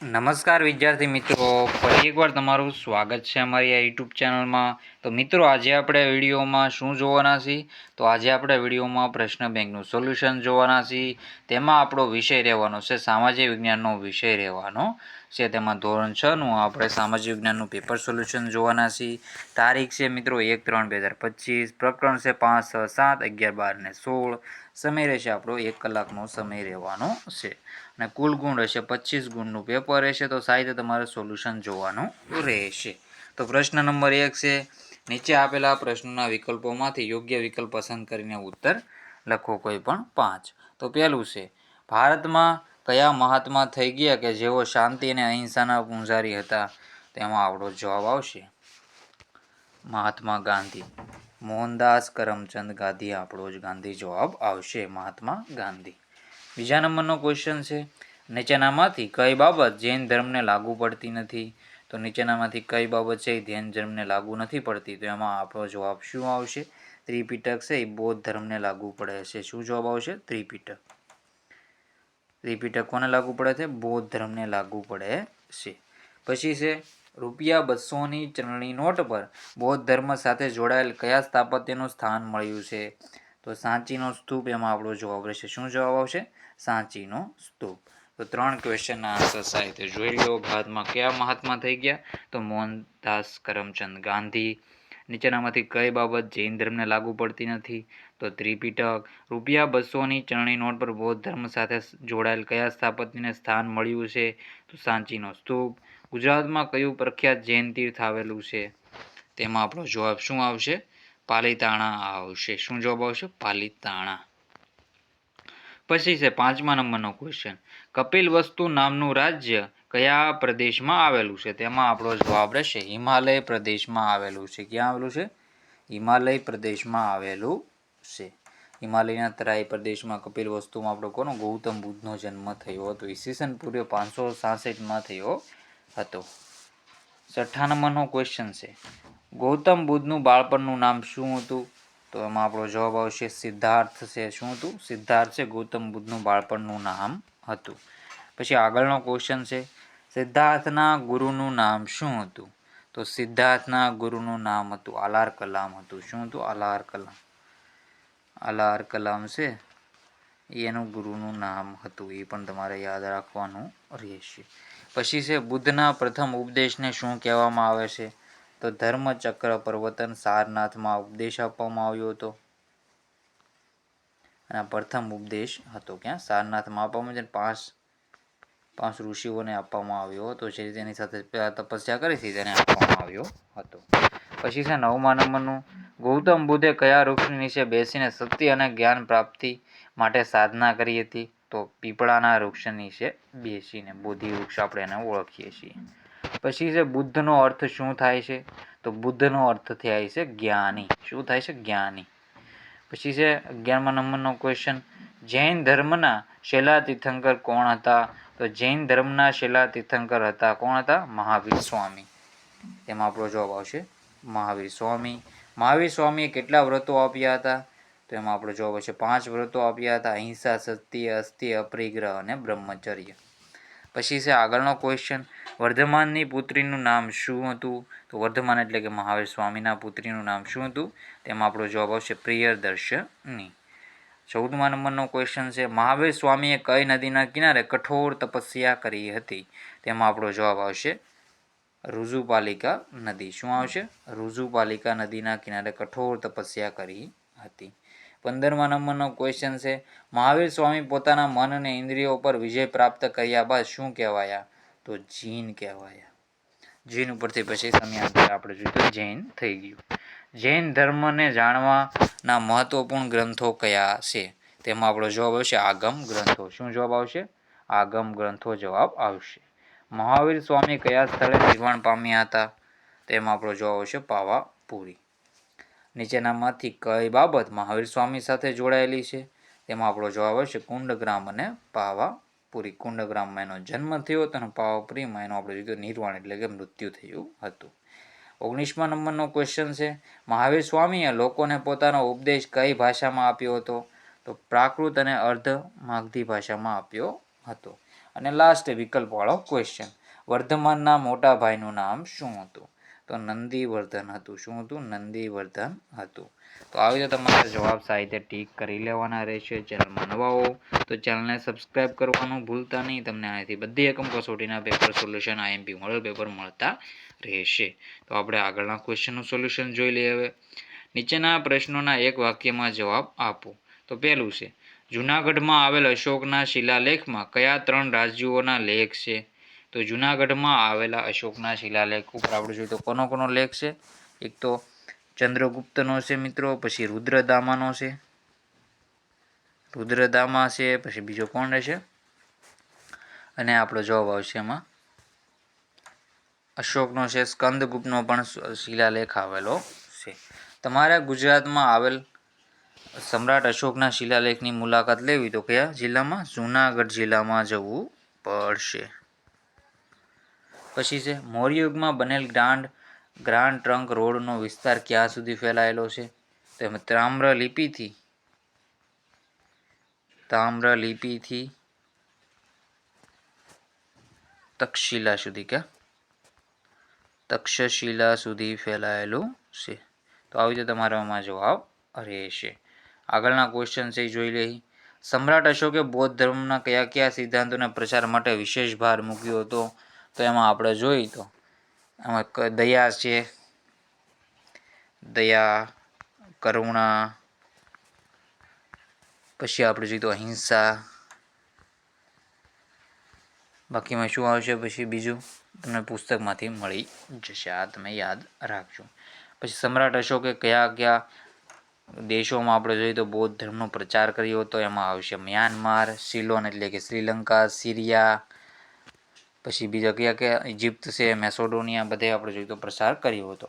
નમસ્કાર વિદ્યાર્થી મિત્રો, ફરી એકવાર તમારું સ્વાગત છે અમારી આ યુટ્યુબ ચેનલમાં. તો મિત્રો, આજે આપણે વિડીયોમાં શું જોવાના છીએ? તો આજે આપણે વિડીયોમાં પ્રશ્ન બેંકનું સોલ્યુશન જોવાના છીએ. તેમાં આપણો વિષય રહેવાનો છે સામાજિક વિજ્ઞાનનો વિષય રહેવાનો છે. તેમાં ધોરણ 6નું આપણે સામાજિક વિજ્ઞાનનું પેપર સોલ્યુશન જોવાના છીએ. તારીખ છે મિત્રો 1/3/2025, પ્રકરણ છે 5, 6, 7, 11, 12 ને 16. સમય રહેશે આપણો 1 કલાકનો સમય રહેવાનો છે અને કુલ ગુણ રહેશે 25 ગુણનું પેપર રહેશે. તો સાહિત્ય તમારે સોલ્યુશન જોવાનું રહેશે. તો પ્રશ્ન નંબર 1 છે, નીચે આપેલા પ્રશ્નોના વિકલ્પોમાંથી યોગ્ય વિકલ્પ પસંદ કરીને ઉત્તર લખો, કોઈ પણ 5. તો પહેલું છે, ભારતમાં કયા મહાત્મા થઈ ગયા કે જેઓ શાંતિ અને અહિંસાના પૂંજારી હતા? તેમાં આપણો જવાબ આવશે મહાત્મા ગાંધી. મોહનદાસ કરમચંદ ગાંધી આપણો જ ગાંધી જવાબ આવશે, મહાત્મા ગાંધી. બીજા નંબરનો ક્વેશ્ચન છે, નીચેનામાંથી કઈ બાબત જૈન ધર્મને લાગુ પડતી નથી? તો નીચેનામાંથી કઈ બાબત છે એ જૈન ધર્મને લાગુ નથી પડતી? તો એમાં આપણો જવાબ શું આવશે? ત્રિપિટક છે એ બૌદ્ધ ધર્મને લાગુ પડે છે. શું જવાબ આવશે? ત્રિપિટક. ત્રિપિટક કોને લાગુ પડે છે? બૌદ્ધ ધર્મને લાગુ પડે છે. પછી છે, ₹200ની ચલણી નોટ પર બૌદ્ધ ધર્મ સાથે જોડાયેલ કયા સ્થાપત્યનું સ્થાન મળ્યું છે? તો સાંચીનો સ્તૂપ એમાં આપણો જવાબ રહેશે. શું જવાબ આવશે? સાંચીનો સ્તૂપ. તો 3 ક્વેશ્ચનના આન્સર સાહિત્ય જોઈ લો. ભારતમાં કયા મહાત્મા થઈ ગયા? તો મોહનદાસ કરમચંદ ગાંધી. નીચેનામાંથી કઈ બાબત જૈન ધર્મને લાગુ પડતી નથી? તો ત્રિપિટક. ₹200ની ચલણી નોટ પર બૌદ્ધ ધર્મ સાથે જોડાયેલ કયા સ્થાપત્યને સ્થાન મળ્યું છે? તો સાંચીનો સ્તૂપ. ગુજરાતમાં કયું પ્રખ્યાત જૈન તીર્થ આવેલું છે? તેમાં આપણો જવાબ શું આવશે? પાલીતાણા આવશે. શું જવાબ આવશે? પાલીતાણા. પછી છે 5મા નંબરનો ક્વેશ્ચન, કપિલવસ્તુ નામનું રાજ્ય કયા પ્રદેશમાં આવેલું છે? તેમાં આપણો જવાબ રહેશે હિમાલય પ્રદેશમાં આવેલું છે. ક્યાં આવેલું છે? હિમાલય પ્રદેશમાં આવેલું છે. હિમાલયના તરાઈ પ્રદેશમાં કપિલવસ્તુમાં આપણો કોનો? ગૌતમ બુદ્ધનો જન્મ થયો હતો. ઈસવીસન પૂર્વે 566માં થયો હતો. 6 નંબરનો ક્વેશ્ચન છે, ગૌતમ બુદ્ધનું બાળપણનું નામ શું હતું? તો એમાં આપણો જવાબ આવશે સિદ્ધાર્થ છે. શું હતું? સિદ્ધાર્થ છે ગૌતમ બુદ્ધનું બાળપણનું નામ હતું. પછી આગળનો ક્વેશ્ચન છે, સિદ્ધાર્થના ગુરુનું નામ શું હતું? તો સિદ્ધાર્થના ગુરુનું નામ હતું આલાર કલામ હતું. શું હતું? આલાર કલામ. આલાર કલામ છે એનું ગુરુનું નામ હતું. એ પણ તમારે યાદ રાખવાનું રહેશે. પછી છે, બુદ્ધના પ્રથમ ઉપદેશને શું કહેવામાં આવે છે? તો ધર્મચક્ર પ્રવર્તન સારનાથમાં ઉપદેશ આપવામાં આવ્યો હતો. અને પ્રથમ ઉપદેશ હતો ક્યાં? સારનાથમાં આપવામાં છે. પાંચ ઋષિઓને આપવામાં આવ્યો હતો. જે તેની સાથે તપસ્યા કરી હતી તેને આપવામાં આવ્યો હતો. પછી છે 9મા નંબરનું, ગૌતમ બુદ્ધે કયા વૃક્ષ નીચે બેસીને સત્ય અને જ્ઞાન પ્રાપ્તિ માટે સાધના કરી હતી? તો પીપળાના વૃક્ષ નીચે બેસીને, બોધિ વૃક્ષ આપણે એને ઓળખીએ છીએ. પછી છે, બુદ્ધનો અર્થ શું થાય છે? તો બુદ્ધનો અર્થ થાય છે જ્ઞાની. શું થાય છે? જ્ઞાની. પછી છે 11મા નંબરનો ક્વેશ્ચન, જૈન ધર્મના છેલ્લા તીર્થંકર કોણ હતા? તો જૈન ધર્મના છેલ્લા તીર્થંકર હતા કોણ હતા? મહાવીર સ્વામી. તેમાં આપણો જવાબ આવશે મહાવીર સ્વામી. મહાવીર સ્વામીએ કેટલા વ્રતો આપ્યા હતા? તો એમાં આપણો જવાબ આવશે 5 વ્રતો આપ્યા હતા. અહિંસા, સત્ય, અસ્થ્ય, અપરિગ્રહ અને બ્રહ્મચર્ય. પછી છે આગળનો ક્વેશ્ચન, વર્ધમાનની પુત્રીનું નામ શું હતું? તો વર્ધમાન એટલે કે મહાવીર સ્વામીના પુત્રીનું નામ શું હતું? તેમાં આપણો જવાબ આવશે પ્રિયદર્શની. 14મા નંબરનો ક્વેશ્ચન છે, મહાવીર સ્વામીએ કઈ નદીના કિનારે કઠોર તપસ્યા કરી હતી? તેમાં આપણો જવાબ આવશે ઋજુપાલિકા નદી. શું આવશે? ઋજુપાલિકા નદીના કિનારે કઠોર તપસ્યા કરી હતી. 15મા નંબરનો ક્વેશ્ચન છે, મહાવીર સ્વામી પોતાના મન અને ઇન્દ્રિયો પર વિજય પ્રાપ્ત કર્યા બાદ શું કહેવાયા? તો જીન કહેવાયા. જીન ઉપરથી પછી સમયાંતરે આપણે જોયું તો જૈન થઈ ગયું. જૈન ધર્મને જાણવાના મહત્વપૂર્ણ ગ્રંથો કયા છે? તેમાં આપણો જવાબ આવશે આગમ ગ્રંથો. શું જવાબ આવશે? આગમ ગ્રંથો જવાબ આવશે. મહાવીર સ્વામી કયા સ્થળે નિર્વાણ પામ્યા હતા? તેમાં આપણો જવાબ આવશે પાવાપુરી. નીચેનામાંથી કઈ બાબત મહાવીર સ્વામી સાથે જોડાયેલી છે? તેમાં આપણો જવાબ આવશે કુંડગ્રામ અને પાવાપુરી. કુંડગ્રામમાં એનો જન્મ થયો હતો અને પાવાપુરીમાં એનો આપણે નિર્વાણ એટલે કે મૃત્યુ થયું હતું. 19મા નંબરનો ક્વેશ્ચન છે, મહાવીર સ્વામીએ લોકોને પોતાનો ઉપદેશ કઈ ભાષામાં આપ્યો હતો? તો પ્રાકૃત અને અર્ધ માગધી ભાષામાં આપ્યો હતો. અને લાસ્ટ વિકલ્પવાળો ક્વેશ્ચન, વર્ધમાનના મોટા ભાઈનું નામ શું હતું? તો નંદીવર્ધન હતું. શું હતું? નંદીવર્ધન હતું. તો આવી રીતે તમારે જવાબ સાહિત્ય ટીક કરી લેવાના રહેશે. ચેનલમાં નવા હો તો ચેનલને સબસ્ક્રાઈબ કરવાનું ભૂલતા નહીં. તમને આનાથી બધી એકમ કસોટીના paper solution, IMP model paper મળતા રહેશે. તો આપણે આગળના ક્વેશ્ચનનું સોલ્યુશન જોઈ લઈએ. હવે નીચેના પ્રશ્નોના એક વાક્યમાં જવાબ આપો. તો પહેલું છે, જૂનાગઢમાં આવેલ અશોકના શિલાલેખમાં કયા 3 રાજ્યોના લેખ છે? તો જૂનાગઢમાં આવેલા અશોકના શિલાલેખ ઉપર આપણે જોઈએ તો કોનો લેખ છે? એક તો ચંદ્રગુપ્તનો છે મિત્રો, પછી રુદ્રદામાનો છે, પછી બીજો કોણ રહેશે? અને આપણો જવાબ આવશે એમાં અશોકનો છે. સ્કંદગુપ્તનો પણ શિલાલેખ આવેલો છે. તમારે ગુજરાતમાં આવેલ સમ્રાટ અશોકના શિલાલેખની મુલાકાત લેવી તો કયા જિલ્લામાં? જૂનાગઢ જિલ્લામાં જવું પડશે. પછી છે, મૌર્ય યુગમાં બનેલ ગ્રાન્ડ ટ્રંક રોડનો વિસ્તાર ક્યાં સુધી ફેલાયેલો છે? તેમાં તામ્રલિપિથી તક્ષશિલા સુધી ફેલાયેલું છે. તો આવી રીતે તમારો આમાં જવાબ રહેશે. આગળના ક્વેશ્ચન છે જોઈ લઈએ. સમ્રાટ અશોકે બૌદ્ધ ધર્મના કયા સિદ્ધાંતોના પ્રચાર માટે વિશેષ ભાર મૂક્યો હતો? તો એમાં આપણે જોઈએ તો એમાં દયા છે, દયા, કરુણા, પછી આપણે જોઈએ તો અહિંસા, બાકીમાં શું આવશે પછી બીજું તમને પુસ્તકમાંથી મળી જશે. આ તમે યાદ રાખજો. પછી સમ્રાટ અશોકે કયા દેશોમાં આપણે જોઈએ તો બૌદ્ધ ધર્મનો પ્રચાર કર્યો હતો? એમાં આવશે મ્યાનમાર, સિલોન એટલે કે શ્રીલંકા, સિરિયા, પછી બીજા કયા ઇજિપ્ત છે, મેસોડોનિયા, બધે આપણે જોઈએ તો પ્રસાર કર્યો હતો.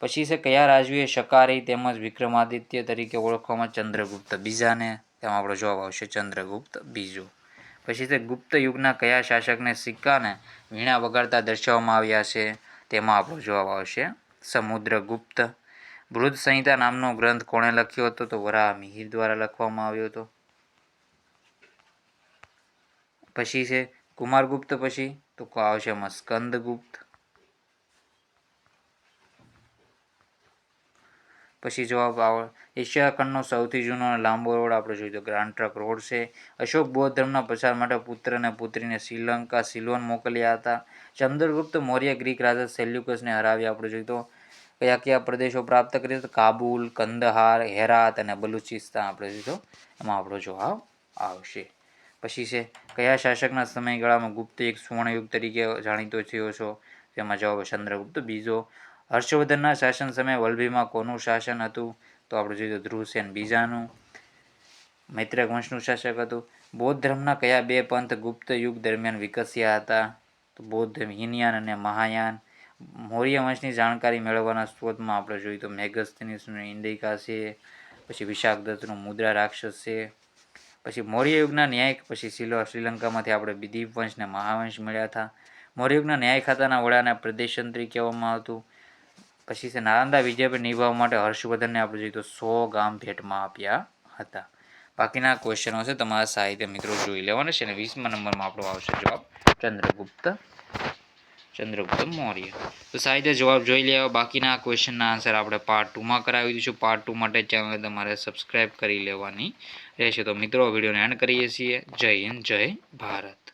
પછી છે, કયા રાજવીએ શકારી તેમજ વિક્રમાદિત્ય તરીકે ઓળખવામાં ચંદ્રગુપ્ત બીજાને? તેમાં આપણો જવાબ આવશે ચંદ્રગુપ્ત બીજો. પછી છે, ગુપ્ત યુગના કયા શાસકને સિક્કાને વીણા વગાડતા દર્શાવવામાં આવ્યા છે? તેમાં આપણો જવાબ આવશે સમુદ્રગુપ્ત. બૃહદ સંહિતા નામનો ગ્રંથ કોણે લખ્યો હતો? તો વરાહમિહિર દ્વારા લખવામાં આવ્યો હતો. પછી છે કુમારગુપ્ત, પછી તો આવશે એમાં સ્કંદગુપ્ત. પછી જવાબ આવે એશિયા ખંડનો સૌથી જૂનો અને લાંબો રોડ આપણે જોઈએ તો ગ્રાન્ડ ટ્રંક રોડ છે. અશોક બૌદ્ધ ધર્મના પ્રચાર માટે પુત્ર અને પુત્રીને શ્રીલંકા સિલોન મોકલ્યા હતા. ચંદ્રગુપ્ત મૌર્ય ગ્રીક રાજા સેલ્યુકસને હરાવી આપણે જોઈએ તો કયા પ્રદેશો પ્રાપ્ત કર્યા તો કાબુલ, કંદહાર, હેરાત અને બલુચિસ્તાન આપણે જોઈએ તો એમાં આપણો જવાબ આવશે. પછી છે, કયા શાસકના સમયગાળામાં ગુપ્ત એક સુવર્ણયુગ તરીકે જાણીતો થયો છો? તેમાં જવાબ ચંદ્રગુપ્ત બીજો. હર્ષવર્ધનના શાસન સમયે વલભીમાં કોનું શાસન હતું? તો આપણે જોઈએ તો ધ્રુવસેન બીજાનું. મૈત્રક વંશનું શાસક હતું. બૌદ્ધ ધર્મના કયા 2 પંથ ગુપ્ત યુગ દરમિયાન વિકસ્યા હતા? તો બૌદ્ધ ધર્મ હિનયાન અને મહાયાન. મૌર્ય વંશની જાણકારી મેળવવાના સ્ત્રોતમાં આપણે જોઈએ તો મેગસ્તીનીસનું ઇન્ડિકા છે, પછી વિશાખદત્તનું મુદ્રા રાક્ષસ છે, પછી મૌર્ય યુગના ન્યાયિક, પછી શ્રીલંકામાંથી આપણે દીપવંશ ને મહાવંશ મળ્યા હતા. મૌર્ય યુગના ન્યાય ખાતાના વડાને પ્રદેશતંત્રી કહેવામાં આવતું. પછી છે નાલંદા વિદ્યાપીઠ નિભાવવા માટે હર્ષવર્ધનને આપણે જોઈએ તો 100 ગામ ભેટમાં આપ્યા હતા. બાકીના ક્વેશ્ચનો છે તમારા સાહિત્ય મિત્રો જોઈ લેવાના છે. અને 20મા નંબરમાં આપણો આવશે જવાબ ચંદ્રગુપ્ત મૌર્ય. તો સાહિત્ય જવાબ જોઈ લેવા. બાકીના ક્વેશ્ચનના આન્સર આપણે પાર્ટ 2માં કરાવી દઈશું. પાર્ટ 2 માટે ચેનલ તમારે સબસ્ક્રાઈબ કરી લેવાની રહેશે. તો મિત્રો વિડીયોને એન્ડ કરીએ છીએ. જય હિન્દ, જય ભારત.